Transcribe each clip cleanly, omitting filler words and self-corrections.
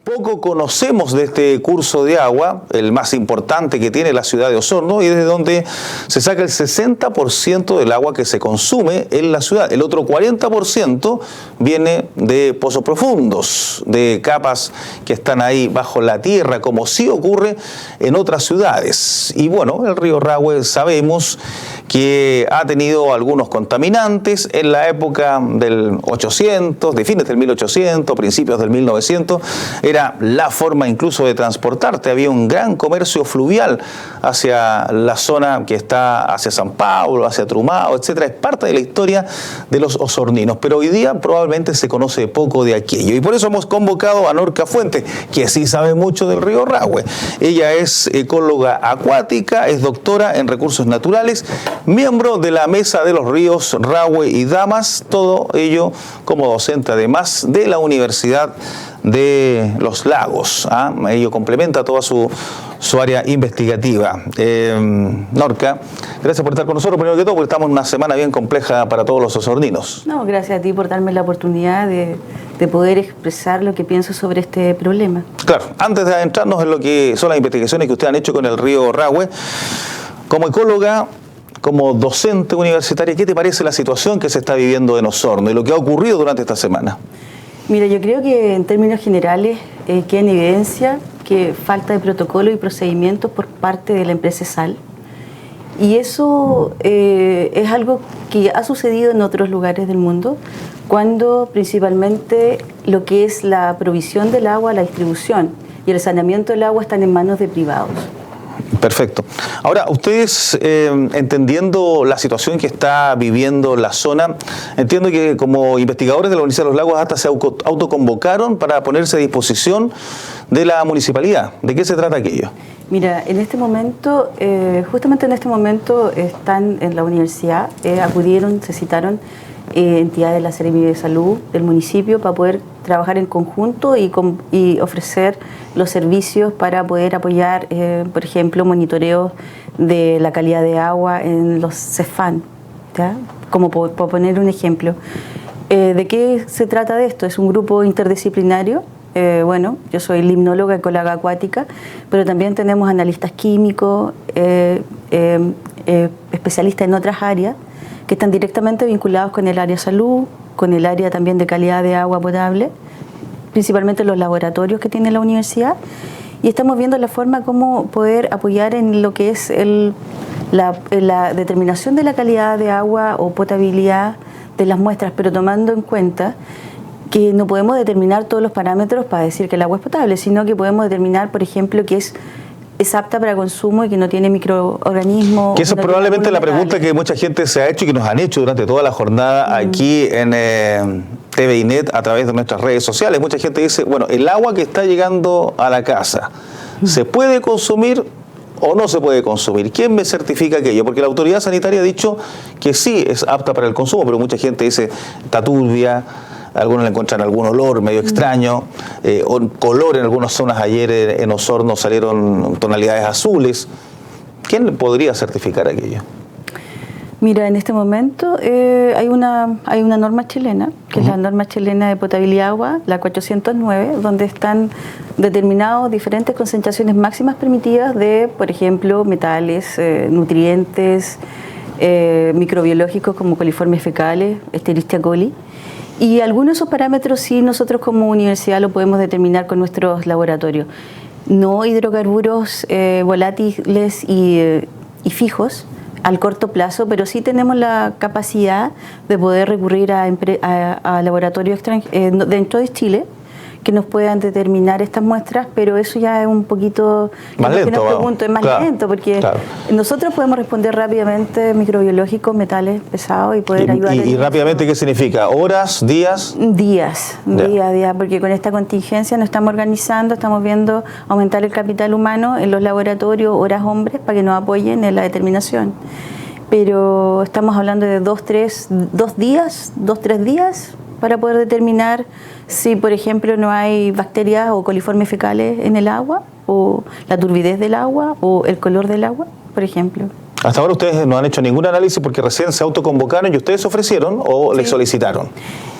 Poco conocemos de este curso de agua, el más importante que tiene la ciudad de Osorno y desde donde se saca el 60% del agua que se consume en la ciudad. El otro 40% viene de pozos profundos, de capas que están ahí bajo la tierra, como sí ocurre en otras ciudades. Y bueno, el río Rahue sabemos que ha tenido algunos contaminantes en la época del 800, de fines del 1800, principios del 1900, era la forma incluso de transportarte. Había un gran comercio fluvial hacia la zona que está hacia San Pablo, hacia Trumao, etcétera. Es parte de la historia de los osorninos, pero hoy día probablemente se conoce poco de aquello. Y por eso hemos convocado a Norca Fuentes, que sí sabe mucho del río Rahue. Ella es ecóloga acuática, es doctora en recursos naturales, miembro de la Mesa de los Ríos Rahue y Damas, todo ello como docente además de la Universidad de los Lagos. Ello complementa toda su área investigativa. Norca, gracias por estar con nosotros, primero que todo, porque estamos en una semana bien compleja para todos los osorninos. No, gracias a ti por darme la oportunidad de poder expresar lo que pienso sobre este problema. Claro, antes de adentrarnos en lo que son las investigaciones que ustedes han hecho con el río Rahue, como ecóloga, como docente universitaria, ¿qué te parece la situación que se está viviendo en Osorno y lo que ha ocurrido durante esta semana? Mira, yo creo que en términos generales queda en evidencia que falta de protocolo y procedimientos por parte de la empresa ESAL. Y eso es algo que ha sucedido en otros lugares del mundo, cuando principalmente lo que es la provisión del agua, la distribución y el saneamiento del agua están en manos de privados. Perfecto. Ahora, ustedes, entendiendo la situación que está viviendo la zona, entiendo que como investigadores de la Universidad de los Lagos hasta se autoconvocaron para ponerse a disposición de la municipalidad. ¿De qué se trata aquello? Mira, en este momento, justamente en este momento están en la universidad, acudieron, se citaron entidades de la Seremía de Salud del municipio para poder trabajar en conjunto y ofrecer los servicios para poder apoyar, por ejemplo, monitoreos de la calidad de agua en los CEFAN, ¿ya? Como por poner un ejemplo. ¿De qué se trata de esto? Es un grupo interdisciplinario. Bueno, yo soy limnóloga, ecóloga acuática, pero también tenemos analistas químicos, especialistas en otras áreas, que están directamente vinculados con el área salud, con el área también de calidad de agua potable, principalmente los laboratorios que tiene la universidad, y estamos viendo la forma como poder apoyar en lo que es la determinación de la calidad de agua o potabilidad de las muestras, pero tomando en cuenta que no podemos determinar todos los parámetros para decir que el agua es potable, sino que podemos determinar, por ejemplo, que es apta para consumo y que no tiene microorganismos. Que esa es probablemente la pregunta que mucha gente se ha hecho y que nos han hecho durante toda la jornada aquí en TV y Net a través de nuestras redes sociales. Mucha gente dice, bueno, el agua que está llegando a la casa, ¿se puede consumir o no se puede consumir? ¿Quién me certifica aquello? Porque la autoridad sanitaria ha dicho que sí es apta para el consumo, pero mucha gente dice, está turbia. Algunos le encuentran algún olor medio extraño, o color en algunas zonas. Ayer en Osorno salieron tonalidades azules. ¿Quién podría certificar aquello? Mira, en este momento hay una norma chilena, que es la norma chilena de potabilidad de agua, la 409, donde están determinados diferentes concentraciones máximas permitidas de, por ejemplo, metales, nutrientes, microbiológicos como coliformes fecales, Escherichia coli. Y algunos de esos parámetros sí nosotros como universidad lo podemos determinar con nuestros laboratorios. No hidrocarburos volátiles y fijos al corto plazo, pero sí tenemos la capacidad de poder recurrir a laboratorios dentro de Chile que nos puedan determinar estas muestras, pero eso ya es un poquito más lento, es más lento, porque nosotros podemos responder rápidamente microbiológicos, metales pesados y poder ayudar. ¿Y rápidamente qué significa? ¿Horas? ¿Días? Días, porque con esta contingencia nos estamos organizando, estamos viendo aumentar el capital humano en los laboratorios, horas hombres, para que nos apoyen en la determinación. Pero estamos hablando de 2-3 días para poder determinar si, por ejemplo, no hay bacterias o coliformes fecales en el agua, o la turbidez del agua, o el color del agua, por ejemplo. Hasta ahora ustedes no han hecho ningún análisis porque recién se autoconvocaron y ustedes ofrecieron o les solicitaron.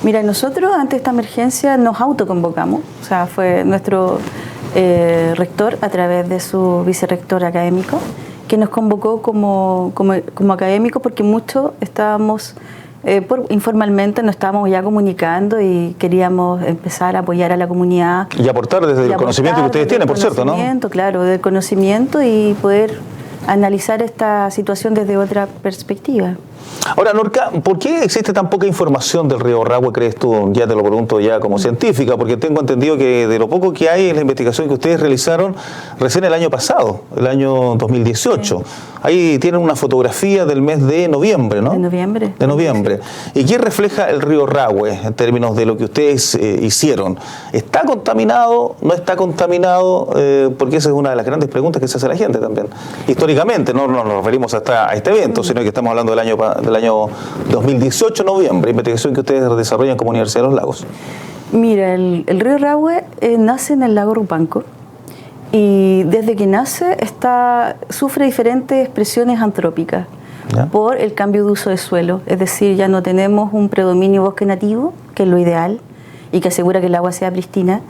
Mira, nosotros ante esta emergencia nos autoconvocamos, o sea, fue nuestro rector a través de su vicerrector académico que nos convocó como académicos porque muchos estábamos, informalmente nos estábamos ya comunicando y queríamos empezar a apoyar a la comunidad. Y aportar desde el conocimiento que ustedes tienen, por cierto, ¿no? Claro, del conocimiento y poder analizar esta situación desde otra perspectiva. Ahora, Norca, ¿por qué existe tan poca información del río Rahue, crees tú? Ya te lo pregunto ya como científica, porque tengo entendido que de lo poco que hay en la investigación que ustedes realizaron recién el año pasado, el año 2018. Sí. Ahí tienen una fotografía del mes de noviembre, ¿no? De noviembre. De noviembre. ¿Y qué refleja el río Rahue en términos de lo que ustedes hicieron? ¿Está contaminado? ¿No está contaminado? Porque esa es una de las grandes preguntas que se hace la gente también. Históricamente, no nos referimos a este evento, sino que estamos hablando del año 2018, noviembre, investigación que ustedes desarrollan como Universidad de los Lagos. Mira, el río Rahue nace en el lago Rupanco y desde que nace sufre diferentes presiones antrópicas por el cambio de uso de suelo, es decir, ya no tenemos un predominio bosque nativo, que es lo ideal y que asegura que el agua sea pristina,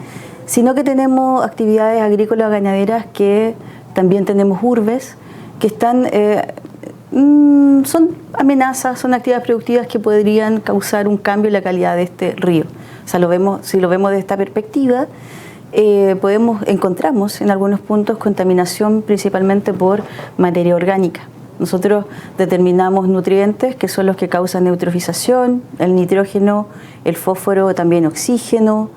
sino que tenemos actividades agrícolas ganaderas, que también tenemos urbes que están son amenazas, son actividades productivas que podrían causar un cambio en la calidad de este río. O sea, si lo vemos de esta perspectiva, encontramos en algunos puntos contaminación principalmente por materia orgánica. Nosotros determinamos nutrientes que son los que causan eutrofización, el nitrógeno, el fósforo, también oxígeno.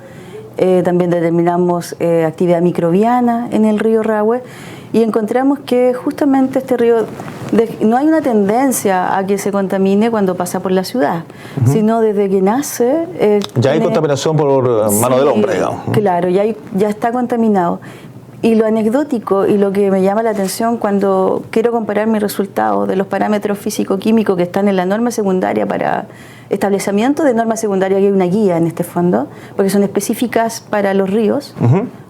También determinamos actividad microbiana en el río Rahue y encontramos que justamente este río no hay una tendencia a que se contamine cuando pasa por la ciudad, sino desde que nace... ya hay contaminación por mano del hombre, digamos. Claro, ya está contaminado. Y lo anecdótico y lo que me llama la atención cuando quiero comparar mis resultados de los parámetros físico-químicos que están en la norma secundaria para establecimiento de norma secundaria, que hay una guía en este fondo, porque son específicas para los ríos,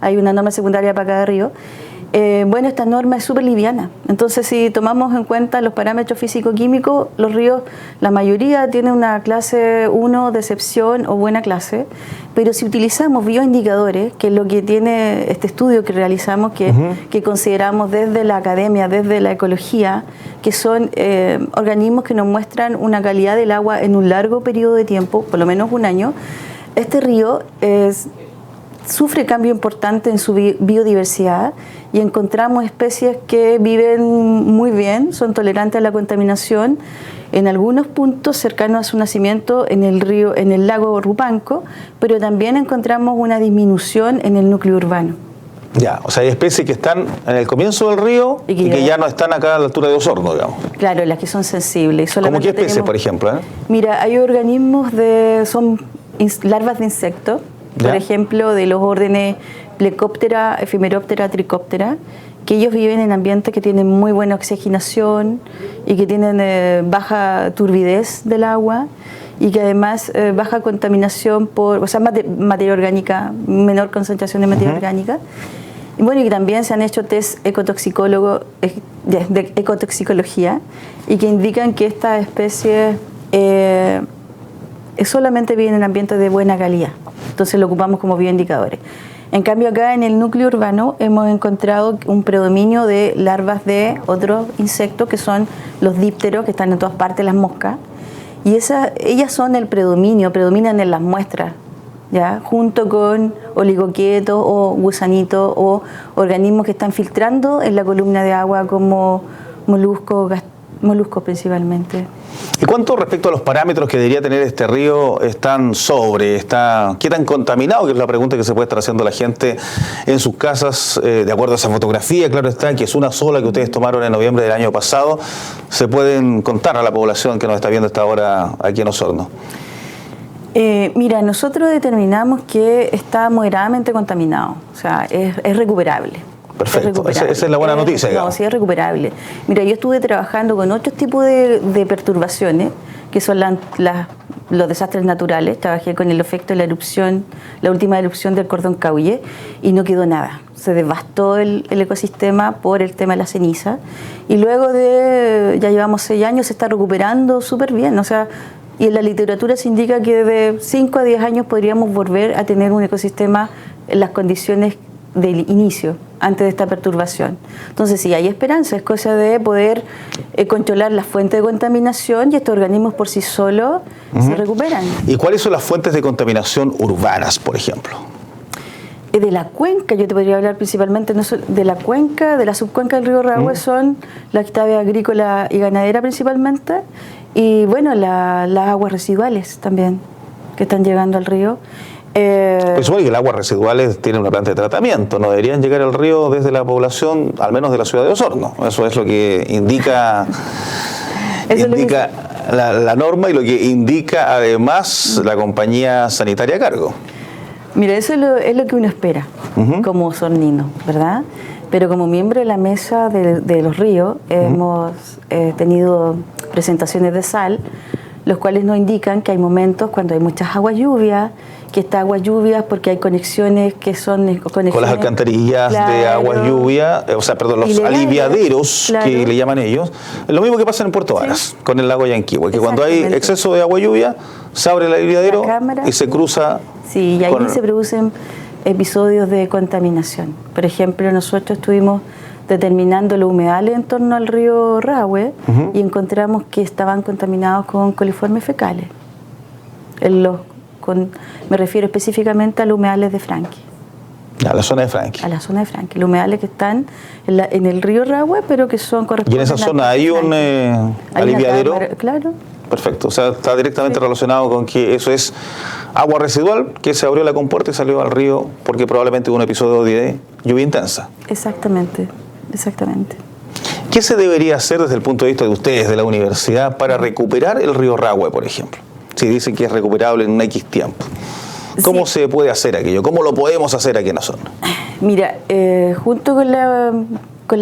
hay una norma secundaria para cada río. Bueno, esta norma es súper liviana, entonces si tomamos en cuenta los parámetros físico-químicos, los ríos, la mayoría tienen una clase 1 de excepción o buena clase, pero si utilizamos bioindicadores, que es lo que tiene este estudio que realizamos, que consideramos desde la academia, desde la ecología, que son organismos que nos muestran una calidad del agua en un largo periodo de tiempo, por lo menos un año, este río sufre cambio importante en su biodiversidad y encontramos especies que viven muy bien, son tolerantes a la contaminación, en algunos puntos cercanos a su nacimiento en el lago Rupanco, pero también encontramos una disminución en el núcleo urbano. Ya, o sea, hay especies que están en el comienzo del río y que ya no están acá a la altura de Osorno, digamos. Claro, las que son sensibles. ¿Cómo qué especies, por ejemplo? Mira, hay organismos son larvas de insectos, por ejemplo, de los órdenes Plecoptera, Ephemeroptera, Trichoptera, que ellos viven en ambientes que tienen muy buena oxigenación y que tienen baja turbidez del agua y que además baja contaminación materia orgánica, menor concentración de materia orgánica. Y bueno, y que también se han hecho test de ecotoxicología y que indican que estas especies solamente viven en ambientes de buena calidad. Entonces lo ocupamos como bioindicadores. En cambio acá en el núcleo urbano hemos encontrado un predominio de larvas de otros insectos que son los dípteros, que están en todas partes, las moscas, y ellas son el predominan en las muestras, ¿ya? Junto con oligoquietos o gusanitos o organismos que están filtrando en la columna de agua como moluscos principalmente. ¿Y cuánto respecto a los parámetros que debería tener este río están qué tan contaminado? Que es la pregunta que se puede estar haciendo la gente en sus casas, de acuerdo a esa fotografía, claro está, que es una sola que ustedes tomaron en noviembre del año pasado. ¿Se pueden contar a la población que nos está viendo esta hora aquí en Osorno? Mira, nosotros determinamos que está moderadamente contaminado, o sea, es recuperable. Perfecto, esa es la buena noticia. No, sí, es recuperable. Mira, yo estuve trabajando con 8 tipos de perturbaciones, que son los desastres naturales. Trabajé con el efecto de la última erupción del cordón Cauye, y no quedó nada. O se devastó el ecosistema por el tema de la ceniza. Y luego ya llevamos 6 años, se está recuperando súper bien. O sea, y en la literatura se indica que de 5 a 10 años podríamos volver a tener un ecosistema en las condiciones del inicio, antes de esta perturbación. Entonces sí, hay esperanza, es cosa de poder controlar la fuente de contaminación y estos organismos por sí solos se recuperan. ¿Y cuáles son las fuentes de contaminación urbanas, por ejemplo? De la cuenca, yo te podría hablar principalmente de la cuenca, de la subcuenca del río Rahue, son la actividad agrícola y ganadera principalmente, y bueno, las aguas residuales también, que están llegando al río. Pues supone que las aguas residuales tienen una planta de tratamiento, no deberían llegar al río desde la población, al menos de la ciudad de Osorno. Eso es lo que indica, la norma y lo que indica además la compañía sanitaria a cargo. Mira, eso es lo que uno espera como osornino, ¿verdad? Pero como miembro de la mesa de los ríos hemos tenido presentaciones de sal, los cuales nos indican que hay momentos cuando hay muchas aguas lluvias, que estas aguas lluvias porque hay conexiones que son conexiones con las alcantarillas de aguas lluvia, los aliviaderos que le llaman ellos. Es lo mismo que pasa en Puerto Varas, con el lago Yanquihue, que cuando hay exceso de agua lluvia, se abre el aliviadero y se cruza. Sí, y ahí se producen episodios de contaminación. Por ejemplo, nosotros estuvimos determinando los humedales en torno al río Rahue y encontramos que estaban contaminados con coliformes fecales. Me refiero específicamente a los humedales de Franqui. A la zona de Franqui. A la zona de Franqui. Los humedales que están en el río Rahue, pero que son correspondientes. ¿Y en esa zona hay un aliviadero? Claro. Perfecto, o sea, está directamente relacionado con que eso es agua residual que se abrió la compuerta y salió al río porque probablemente hubo un episodio de lluvia intensa. Exactamente. ¿Qué se debería hacer desde el punto de vista de ustedes, de la universidad, para recuperar el río Rahue, por ejemplo? Si dicen que es recuperable en un X tiempo. ¿Cómo se puede hacer aquello? ¿Cómo lo podemos hacer aquí en Osorno? Mira, junto con la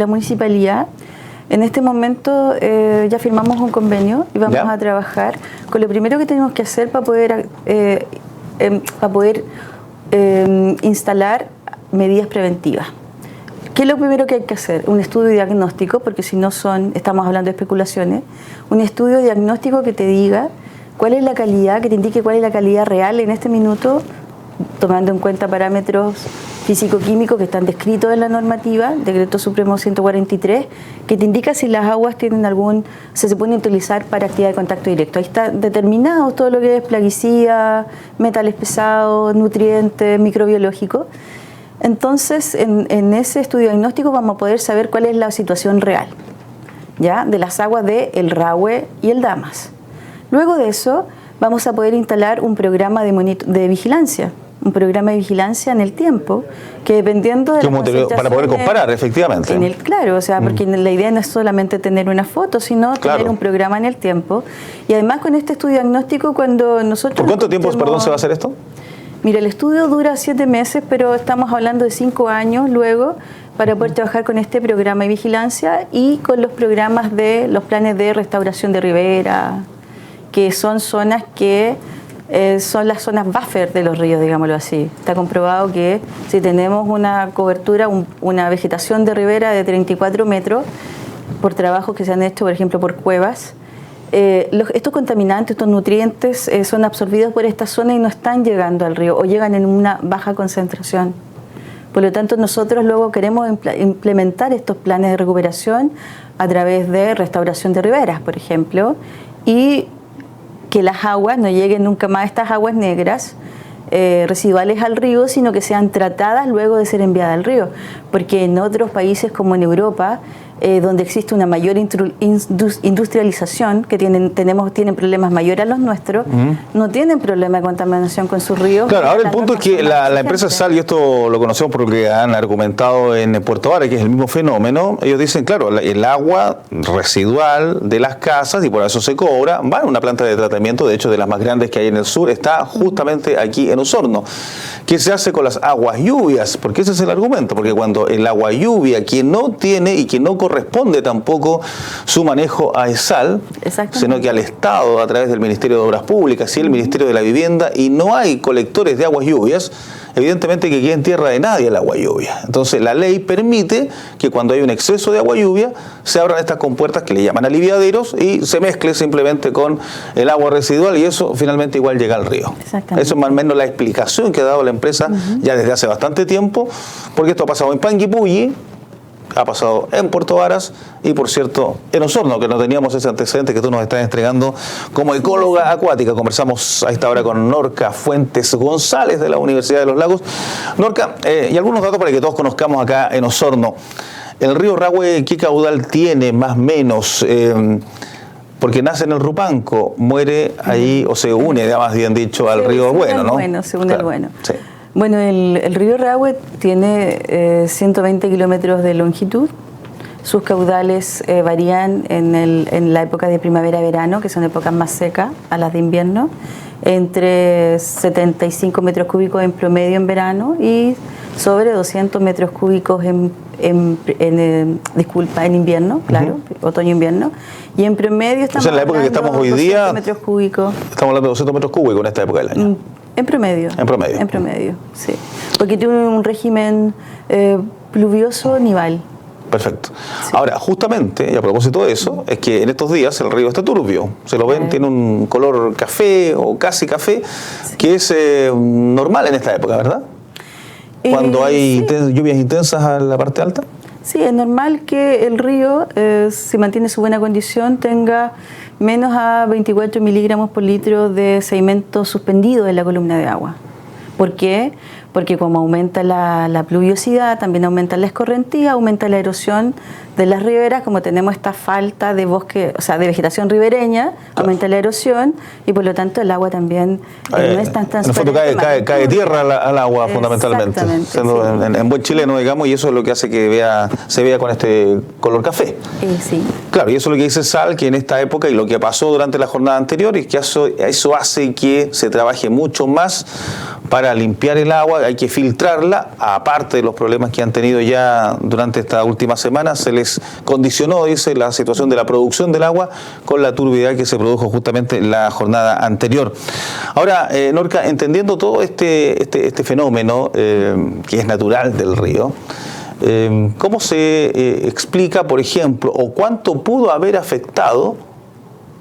municipalidad, en este momento ya firmamos un convenio y vamos a trabajar con lo primero que tenemos que hacer para poder instalar medidas preventivas. ¿Qué es lo primero que hay que hacer? Un estudio diagnóstico, porque si no estamos hablando de especulaciones, un estudio diagnóstico que te diga cuál es la calidad, que te indique cuál es la calidad real en este minuto, tomando en cuenta parámetros físico-químicos que están descritos en la normativa, Decreto Supremo 143, que te indica si las aguas tienen se pueden utilizar para actividad de contacto directo. Ahí está determinado todo lo que es plaguicida, metales pesados, nutrientes, microbiológicos. Entonces, en ese estudio diagnóstico vamos a poder saber cuál es la situación real, ¿ya?, de las aguas del Rahue y el Damas. Luego de eso, vamos a poder instalar un programa de vigilancia, en el tiempo, que dependiendo de las concentraciones... Para poder comparar, efectivamente. Claro, o sea, porque la idea no es solamente tener una foto, sino tener un programa en el tiempo. Y además con este estudio diagnóstico, cuando nosotros... ¿Por cuánto tiempo, se va a hacer esto? Mira, el estudio dura 7 meses, pero estamos hablando de 5 años luego para poder trabajar con este programa de vigilancia y con los programas los planes de restauración de ribera, que son zonas que son las zonas buffer de los ríos, digámoslo así. Está comprobado que si tenemos una cobertura, una vegetación de ribera de 34 metros, por trabajos que se han hecho, por ejemplo, por cuevas, estos contaminantes, estos nutrientes son absorbidos por esta zona y no están llegando al río o llegan en una baja concentración. Por lo tanto, nosotros luego queremos implementar estos planes de recuperación a través de restauración de riberas, por ejemplo, y que las aguas no lleguen nunca más, estas aguas negras residuales al río, sino que sean tratadas luego de ser enviadas al río. Porque en otros países como en Europa, donde existe una mayor industrialización, que tienen problemas mayores a los nuestros, no tienen problema de contaminación con sus ríos. Claro, ahora el punto es que la empresa Sal, y esto lo conocemos porque han argumentado en Puerto Varas, que es el mismo fenómeno, ellos dicen, claro, el agua residual de las casas, y por eso se cobra, va a una planta de tratamiento, de hecho de las más grandes que hay en el sur, está justamente aquí en Osorno. ¿Qué se hace con las aguas lluvias? Porque ese es el argumento, porque cuando el agua lluvia, que no tiene y que no corresponde tampoco su manejo a ESAL, sino que al Estado a través del Ministerio de Obras Públicas y el Ministerio de la Vivienda, y no hay colectores de aguas lluvias, evidentemente que queda en tierra de nadie el agua lluvia. Entonces la ley permite que cuando hay un exceso de agua lluvia se abran estas compuertas que le llaman aliviaderos y se mezcle simplemente con el agua residual y eso finalmente igual llega al río. Eso es más o menos la explicación que ha dado la empresa ya desde hace bastante tiempo, porque esto ha pasado en Panguipulli, ha pasado en Puerto Varas y, por cierto, en Osorno, que no teníamos ese antecedente que tú nos estás entregando como ecóloga acuática. Conversamos a esta hora con Norca Fuentes González de la Universidad de los Lagos. Norca, y algunos datos para que todos conozcamos acá en Osorno. El río Rahue, ¿qué caudal tiene más o menos? Porque nace en el Rupanco, muere ahí, o se une, ya más bien dicho, al río Bueno, ¿no? Bueno, se une al Bueno. Sí. Bueno, el río Rahue tiene 120 kilómetros de longitud. Sus caudales varían en la época de primavera-verano, que son épocas más secas a las de invierno, entre 75 metros cúbicos en promedio en verano y sobre 200 metros cúbicos en invierno, claro, otoño-invierno. Y en promedio estamos en la época que estamos hoy día, metros cúbicos. Estamos hablando de 200 metros cúbicos en esta época del año. En promedio. En promedio. En promedio, sí. Porque tiene un régimen pluvioso nival. Perfecto. Sí. Ahora, justamente, y a propósito de eso, es que en estos días el río está turbio. Se lo ven, tiene un color café o casi café, que es normal en esta época, ¿verdad? Cuando hay lluvias intensas en la parte alta. Sí, es normal que el río, si mantiene su buena condición, tenga menos a 24 miligramos por litro de sedimento suspendido en la columna de agua. ¿Por qué? Porque como aumenta la pluviosidad, también aumenta la escorrentía, aumenta la erosión de las riberas, como tenemos esta falta de bosque, o sea, de vegetación ribereña, aumenta la erosión y por lo tanto el agua también no es tan transparente. En el fondo cae tierra al agua fundamentalmente, en buen chileno, digamos, y eso es lo que hace que se vea con este color café. Sí. Claro, y eso es lo que dice Sal, que en esta época y lo que pasó durante la jornada anterior, es que eso hace que se trabaje mucho más para limpiar el agua, hay que filtrarla, aparte de los problemas que han tenido ya durante esta última semana, se les condicionó, dice, la situación de la producción del agua con la turbidez que se produjo justamente en la jornada anterior. Ahora, Norca, entendiendo todo este fenómeno que es natural del río, ¿cómo se explica, por ejemplo, o cuánto pudo haber afectado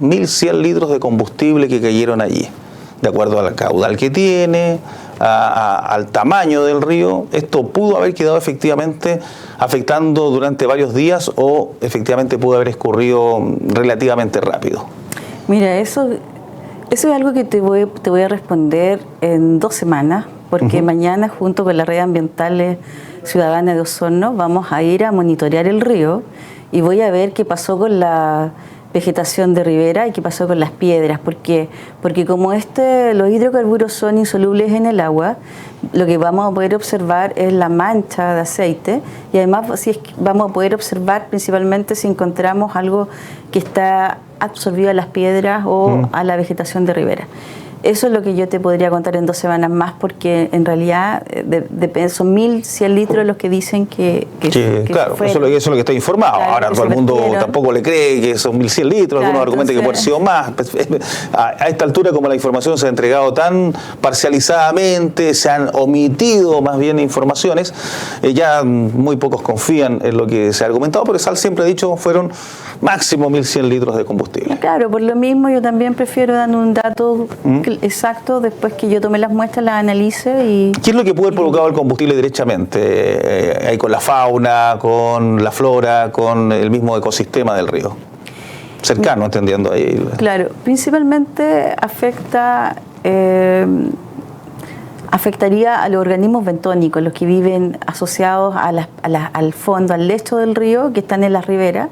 1.100 litros de combustible que cayeron allí? De acuerdo al caudal que tiene, al tamaño del río, ¿esto pudo haber quedado efectivamente afectando durante varios días o efectivamente pudo haber escurrido relativamente rápido? Mira, eso es algo que te voy a responder en 2 semanas, porque mañana junto con la Red Ambiental Ciudadana de Osorno vamos a ir a monitorear el río y voy a ver qué pasó con la vegetación de ribera y qué pasó con las piedras, porque como los hidrocarburos son insolubles en el agua, lo que vamos a poder observar es la mancha de aceite y además vamos a poder observar principalmente si encontramos algo que está absorbido a las piedras o a la vegetación de ribera. Eso es lo que yo te podría contar en 2 semanas más, porque en realidad son 1.100 litros los que dicen que claro, eso es lo que está informado. Claro, ahora todo el mundo tampoco le cree que son 1.100 litros, algunos argumentan que puede haber sido más. A esta altura, como la información se ha entregado tan parcializadamente, se han omitido más bien informaciones, ya muy pocos confían en lo que se ha argumentado, porque Sal siempre ha dicho fueron máximo 1.100 litros de combustible. Claro, por lo mismo yo también prefiero dar un dato exacto después que yo tome las muestras, las analice y... ¿Qué es lo que puede haber provocado el combustible derechamente? Ahí con la fauna, con la flora, con el mismo ecosistema del río. Cercano, entendiendo ahí. Claro, principalmente afectaría a los organismos bentónicos, los que viven asociados al fondo, al lecho del río, que están en las riberas,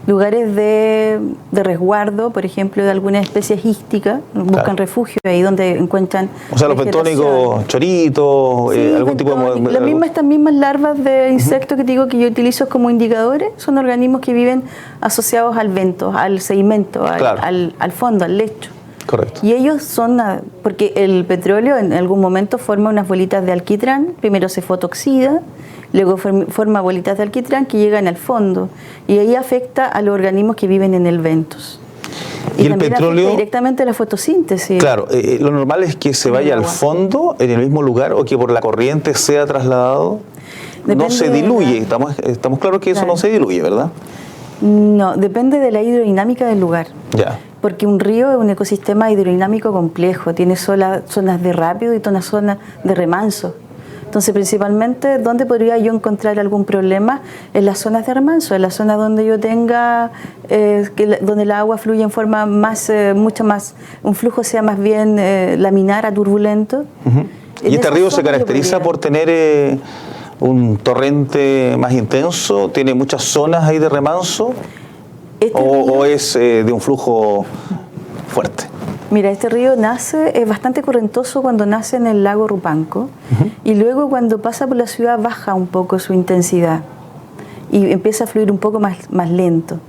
lugares de resguardo, por ejemplo, de algunas especies ísticas, buscan refugio ahí donde encuentran... O sea, los bentónicos, choritos, sí, algún tipo de... Estas mismas larvas de insectos que te digo que yo utilizo como indicadores, son organismos que viven asociados al vento, al sedimento, al fondo, al lecho. Correcto. Y ellos son, porque el petróleo en algún momento forma unas bolitas de alquitrán, primero se fotoxida, luego forma bolitas de alquitrán que llegan al fondo y ahí afecta a los organismos que viven en el ventos. Y el también petróleo afecta directamente a la fotosíntesis. Claro, lo normal es que se vaya al fondo en el mismo lugar o que por la corriente sea trasladado. Depende no se diluye, estamos claros que eso no se diluye, ¿verdad? No, depende de la hidrodinámica del lugar. Ya. Porque un río es un ecosistema hidrodinámico complejo, tiene zonas de rápido y zonas de remanso. Entonces, principalmente, ¿dónde podría yo encontrar algún problema? En las zonas de remanso, en las zonas donde yo tenga, donde el agua fluye en forma mucho más, un flujo sea más bien laminar a turbulento. ¿Y este río se caracteriza por tener un torrente más intenso? ¿Tiene muchas zonas ahí de remanso? ¿O es de un flujo fuerte? Mira, este río es bastante correntoso cuando nace en el lago Rupanco y luego cuando pasa por la ciudad baja un poco su intensidad y empieza a fluir un poco más lento.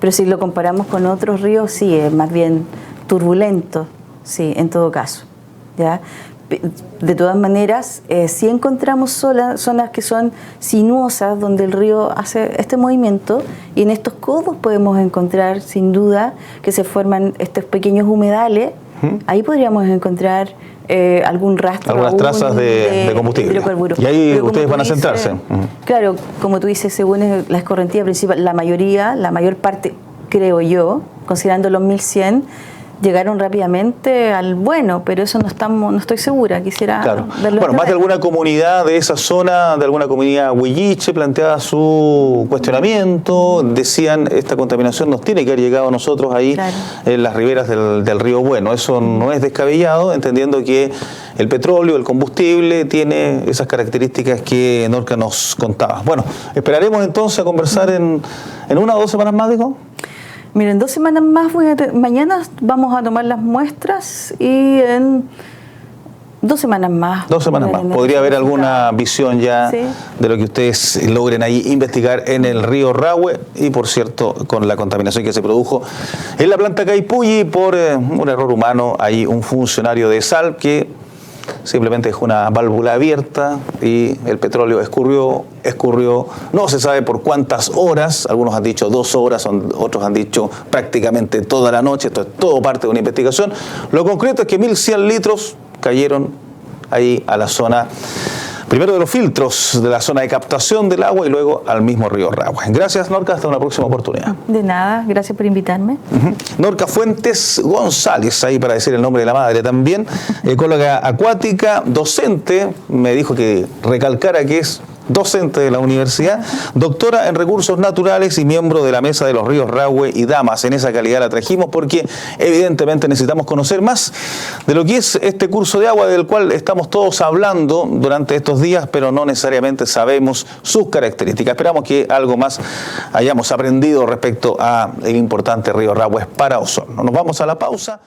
Pero si lo comparamos con otros ríos, sí, es más bien turbulento, sí, en todo caso, ¿ya? De todas maneras, sí encontramos zonas que son sinuosas donde el río hace este movimiento y en estos codos podemos encontrar sin duda que se forman estos pequeños humedales. Ahí podríamos encontrar algún rastro. Algunas trazas de combustible. Y ahí ustedes van a centrarse. Claro, como tú dices, según la escorrentía principal, la mayor parte, creo yo, considerando los 1100, llegaron rápidamente al bueno, pero eso no estoy segura, quisiera verlo. Bueno, más de alguna comunidad de esa zona, de alguna comunidad huilliche, planteaba su cuestionamiento, decían, esta contaminación nos tiene que haber llegado a nosotros ahí en las riberas del río Bueno. Eso no es descabellado, entendiendo que el petróleo, el combustible, tiene esas características que Norca nos contaba. Bueno, esperaremos entonces a conversar en 1 o 2 semanas más, dijo. Miren, 2 semanas más, mañana vamos a tomar las muestras y en 2 semanas más. 2 semanas más. ¿Podría haber alguna visión ya de lo que ustedes logren ahí investigar en el río Rahue? Y por cierto, con la contaminación que se produjo en la planta Caipulli por un error humano, hay un funcionario de Sal que simplemente dejó una válvula abierta y el petróleo escurrió, no se sabe por cuántas horas, algunos han dicho 2 horas, otros han dicho prácticamente toda la noche, esto es todo parte de una investigación. Lo concreto es que 1100 litros cayeron ahí a la zona, primero de los filtros de la zona de captación del agua y luego al mismo río Rahue. Gracias, Norca, hasta una próxima oportunidad. De nada, gracias por invitarme. Norca Fuentes González, ahí para decir el nombre de la madre también, ecóloga acuática, docente, me dijo que recalcara que es docente de la universidad, doctora en recursos naturales y miembro de la mesa de los ríos Rahue y Damas. En esa calidad la trajimos porque evidentemente necesitamos conocer más de lo que es este curso de agua del cual estamos todos hablando durante estos días, pero no necesariamente sabemos sus características. Esperamos que algo más hayamos aprendido respecto al importante río Rahue para Osorno. Nos vamos a la pausa.